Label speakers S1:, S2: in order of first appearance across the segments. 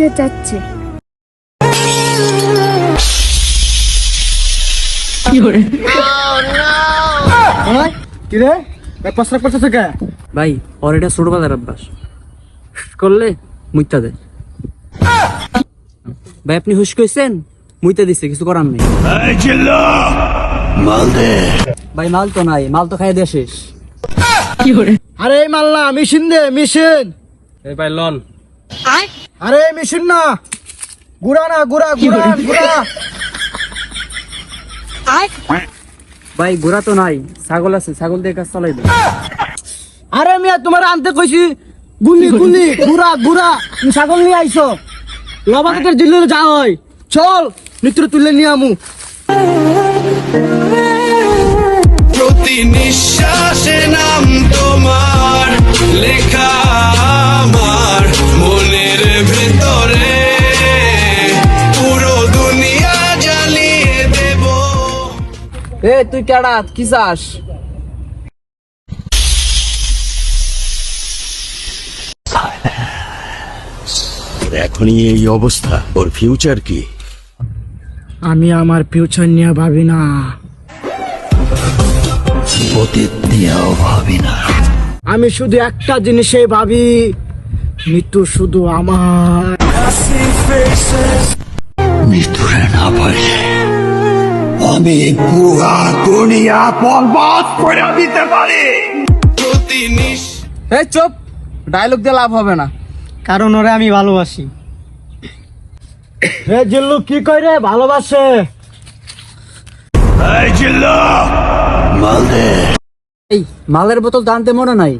S1: দিতে চাচ্ছে।
S2: কিরে প্রস্তাব করতেছে কে?
S3: ভাই ওর এটা ছোটবেলার অভ্যাস, করলে মুইতা দেয়। ভাই আপনি হুশ কইছেন, মুইতা দিছে, কিছু করার নেই। ভাই মাল তো নাই, মাল তো খাই দেয়া শেষ।
S2: আরে এই মাল না, মেশিন দে, মেশিন।
S3: এই ভাই লন।
S2: আরে মেশিন না, গুড়া না, গুড়া গুড়া গুড়া।
S3: ভাই ঘোড়া তো নাই, ছাগল আছে, ছাগল দিয়ে কাজ চালাই দেয়।
S2: আরে মিয়া তোমার আনতে কইছি গুলি গুলি গুড়া গুড়া, তুমি ছাগল নিয়ে আইছো। লবাকের দিলে যা হয়, চল নিত্র তুলে নিয়ে আমু।
S4: প্রতি নিঃশ্বাসে নাম তোমার লেখা আমার মনের ভেতরে, পুরো দুনিয়া জ্বালিয়ে দেব।
S3: এ তুই কেডা, কি চাস?
S5: এখনই এই অবস্থা, ওর ফিউচার কি?
S2: আমি আমার ফিউচার নিয়ে ভাবি না,
S5: অতীত নিয়েও ভাবি না।
S2: আমি শুধু একটা জিনিসে ভাবি, মৃত্যু শুধু আমার।
S5: মৃত্যুরে না পারলে আমি পুরা দুনিয়া বরবাদ করে দিতে পারি।
S4: প্রতি নিঃশ্বাস
S3: এই চুপ, ডায়লগ দিয়ে লাভ হবে না।
S2: কারণ ওরে আমি ভালোবাসি। হে জিল্লু কি কই রে, ভালোবাসে।
S5: এই জিল্লু, মাল দে।
S3: এই মালের বোতল টানতে মনে নাই?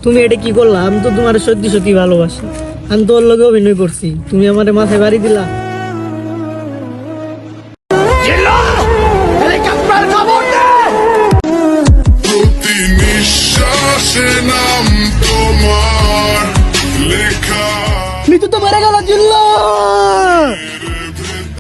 S6: তুমি এটা কি করলা? আমি তো তোমার সত্যি সত্যি ভালোবাসি। আমি তো ওর লগে অভিনয় করছি, তুমি আমার মাথায় বাড়ি দিলা।